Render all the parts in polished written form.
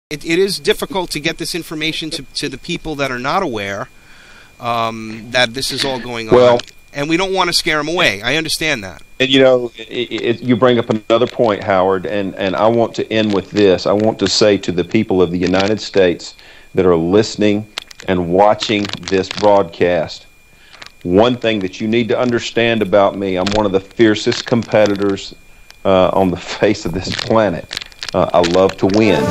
it is difficult to get this information to the people that are not aware that this is all going on. And we don't want to scare them away. I understand that. And you know, you bring up another point, Howard, and I want to end with this. I want to say to the people of the United States that are listening and watching this broadcast, one thing that you need to understand about me: I'm one of the fiercest competitors on the face of this planet. I love to win.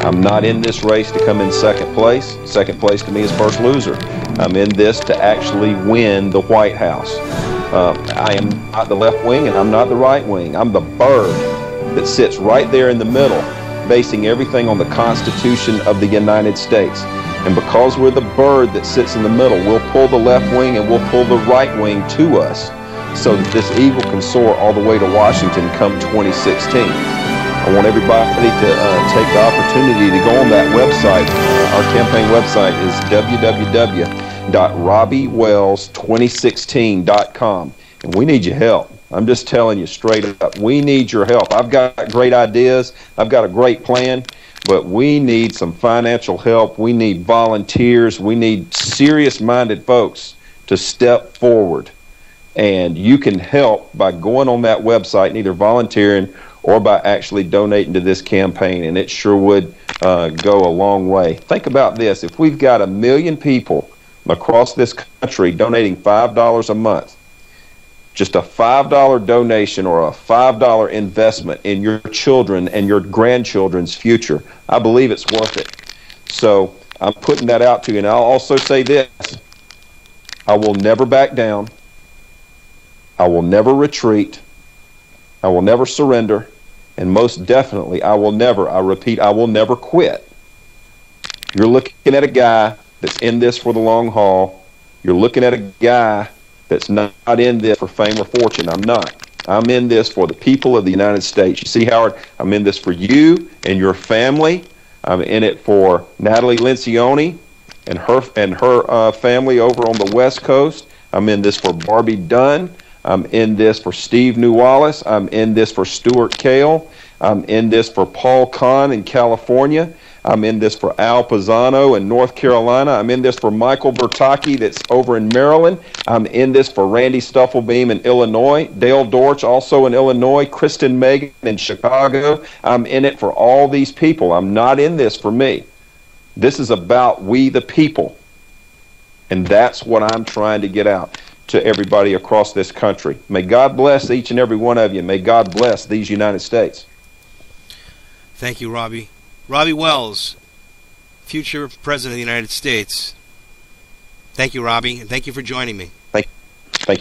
I'm not in this race to come in second place. Second place to me is first loser. I'm in this to actually win the White House. I am not the left wing and I'm not the right wing. I'm the bird that sits right there in the middle, basing everything on the Constitution of the United States. And because we're the bird that sits in the middle, we'll pull the left wing and we'll pull the right wing to us so that this eagle can soar all the way to Washington come 2016. I want everybody to take the opportunity to go on that website. Our campaign website is www.robbywells2016.com. And we need your help. I'm just telling you straight up, we need your help. I've got great ideas. I've got a great plan, but we need some financial help. We need volunteers. We need serious-minded folks to step forward. And you can help by going on that website and either volunteering or by actually donating to this campaign, and it sure would go a long way. Think about this. If we've got 1 million people across this country donating $5 a month, just a $5 donation or a $5 investment in your children and your grandchildren's future, I believe it's worth it. So I'm putting that out to you. And I'll also say this: I will never back down. I will never retreat. I will never surrender. And most definitely, I repeat, I will never quit. You're looking at a guy that's in this for the long haul. You're looking at a guy that's not in this for fame or fortune. I'm not. I'm in this for the people of the United States. You see, Howard, I'm in this for you and your family. I'm in it for Natalie Lencioni and her family over on the West Coast. I'm in this for Barbie Dunn. I'm in this for Steve Newallis. I'm in this for Stuart Kale. I'm in this for Paul Kahn in California. I'm in this for Al Pisano in North Carolina. I'm in this for Michael Bertocchi that's over in Maryland. I'm in this for Randy Stuffelbeam in Illinois. Dale Dortch also in Illinois. Kristen Megan in Chicago. I'm in it for all these people. I'm not in this for me. This is about we the people. And that's what I'm trying to get out to everybody across this country. May God bless each and every one of you. May God bless these United States. Thank you, Robbie. Robbie Wells, future President of the United States. Thank you, Robbie, and thank you for joining me. Thank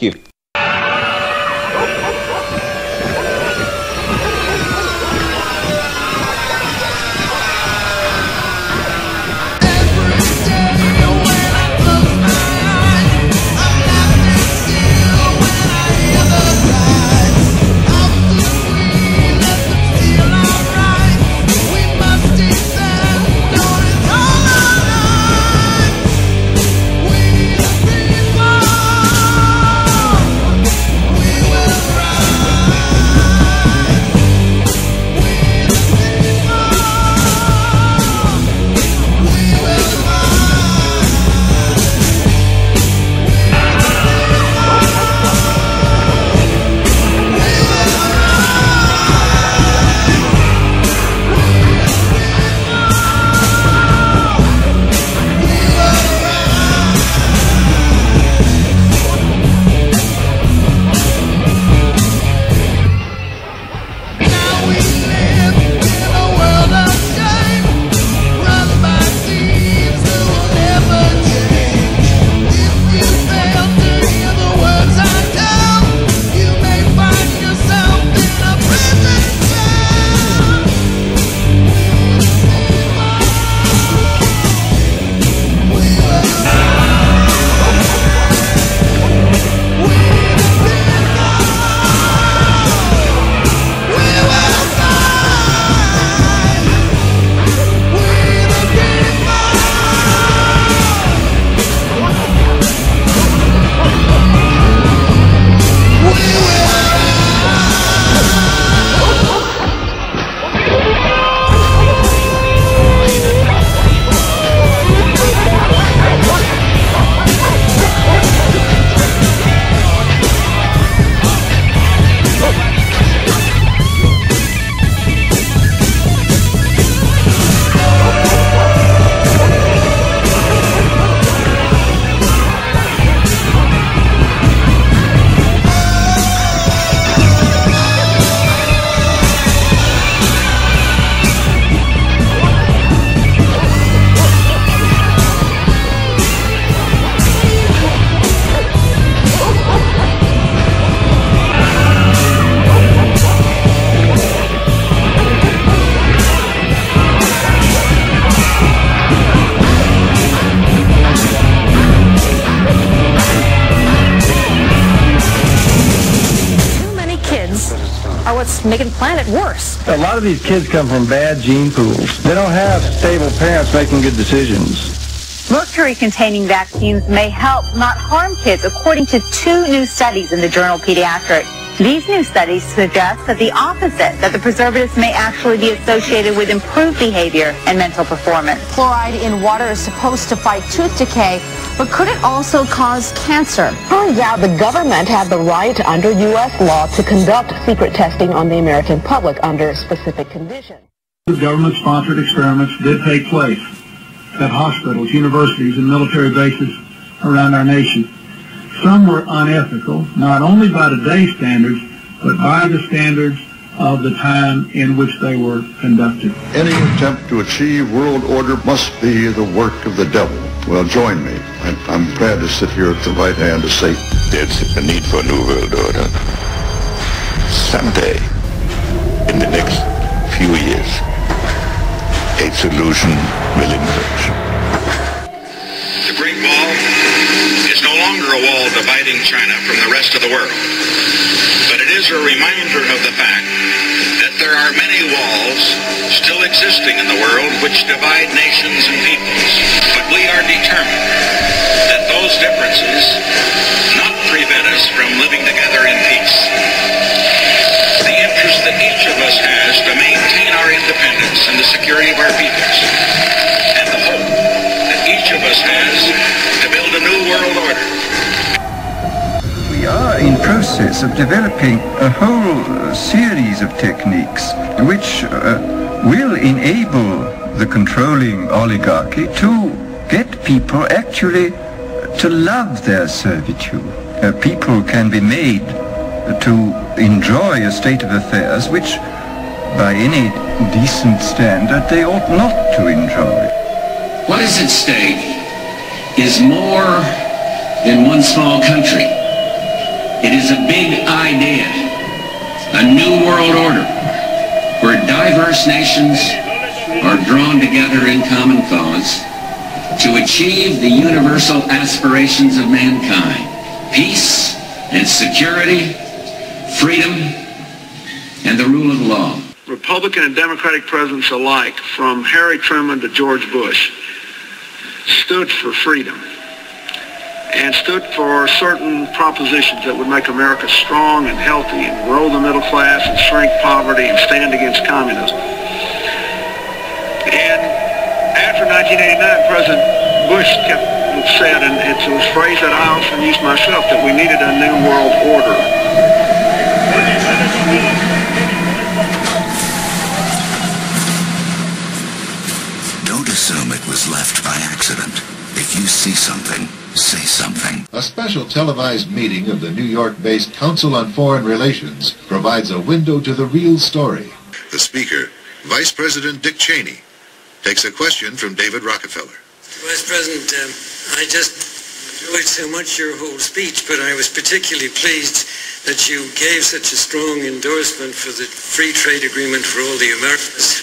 you. making the planet worse. A lot of these kids come from bad gene pools. They don't have stable parents making good decisions. Mercury-containing vaccines may help, not harm kids, according to 2 new studies in the journal Pediatrics. These new studies suggest that the opposite, that the preservatives may actually be associated with improved behavior and mental performance. Fluoride in water is supposed to fight tooth decay, but could it also cause cancer? Turns out the government had the right under U.S. law to conduct secret testing on the American public under specific conditions. The government-sponsored experiments did take place at hospitals, universities, and military bases around our nation. Some were unethical, not only by today's standards, but by the standards of the time in which they were conducted. Any attempt to achieve world order must be the work of the devil. Well, join me. I'm glad to sit here at the right hand of Satan. There's a need for a new world order. Someday, in the next few years, a solution will emerge. The Great Wall is no longer a wall dividing China from the rest of the world, but it is a reminder of the fact that there are many walls still existing in the world which divide nations and peoples. But we are determined that those differences not prevent us from living together in peace. The interest that each of us has to maintain our independence and the security of our peoples, and the hope that each of us has to build a new world order. We are in process of developing a whole series of techniques which will enable the controlling oligarchy to get people actually to love their servitude. People can be made to enjoy a state of affairs which, by any decent standard, they ought not to enjoy. What is at stake is more than one small country. It is a big idea, a new world order, where diverse nations are drawn together in common cause to achieve the universal aspirations of mankind: peace and security, freedom, and the rule of law. Republican and Democratic presidents alike, from Harry Truman to George Bush, stood for freedom and stood for certain propositions that would make America strong and healthy and grow the middle class and shrink poverty and stand against communism. And after 1989, President Bush said, and it's a phrase that I often use myself, that we needed a new world order. Don't assume it was left by accident. If you see something, say something. A special televised meeting of the New York-based Council on Foreign Relations provides a window to the real story. The speaker, Vice President Dick Cheney, takes a question from David Rockefeller. Vice President, I just enjoyed so much your whole speech, but I was particularly pleased that you gave such a strong endorsement for the free trade agreement for all the Americans.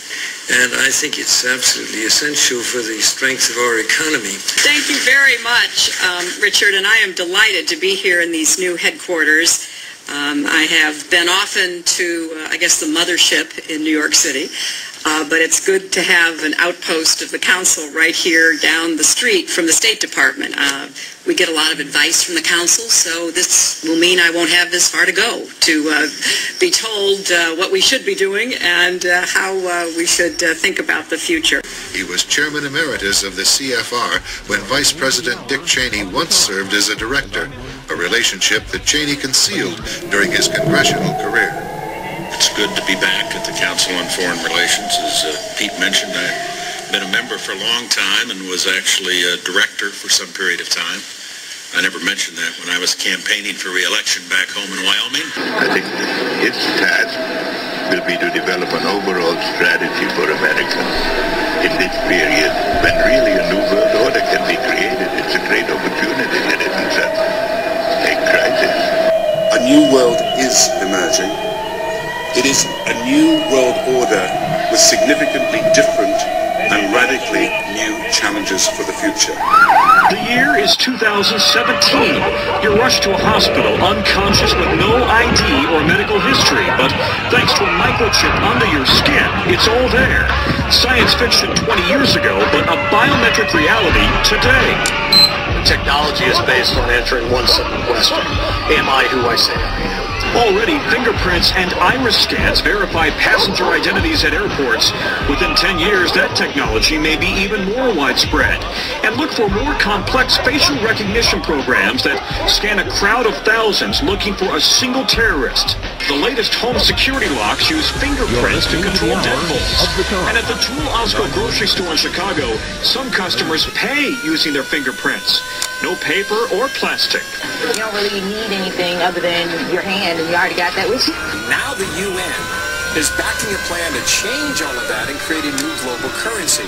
And I think it's absolutely essential for the strength of our economy. Thank you very much, Richard, and I am delighted to be here in these new headquarters. I have been often to, I guess, the mothership in New York City, but it's good to have an outpost of the council right here down the street from the State Department. We get a lot of advice from the council, so this will mean I won't have this far to go to be told what we should be doing and how we should think about the future. He was Chairman Emeritus of the CFR when Vice President Dick Cheney once served as a director, a relationship that Cheney concealed during his congressional career. It's good to be back at the Council on Foreign Relations. As Pete mentioned, I've been a member for a long time and was actually a director for some period of time. I never mentioned that when I was campaigning for re-election back home in Wyoming. I think its task will be to develop an overall strategy for Americans in this period when really a new world order can be created. It's a great opportunity and it isn't a crisis. A new world is emerging. It is a new world order with significantly different and radically new challenges for the future. The year is 2017. You're rushed to a hospital unconscious with no ID or medical history, but thanks to a microchip under your skin, it's all there. Science fiction 20 years ago, but a biometric reality today. The technology is based on answering one simple question: am I who I say I am? Already, fingerprints and iris scans verify passenger identities at airports. Within 10 years, that technology may be even more widespread. And look for more complex facial recognition programs that scan a crowd of thousands looking for a single terrorist. The latest home security locks use fingerprints to control deadbolts. And at the Tool Osco grocery store in Chicago, some customers pay using their fingerprints. No paper or plastic. You don't really need anything other than your hand, and you already got that with you. Now the UN is backing a plan to change all of that and create a new global currency.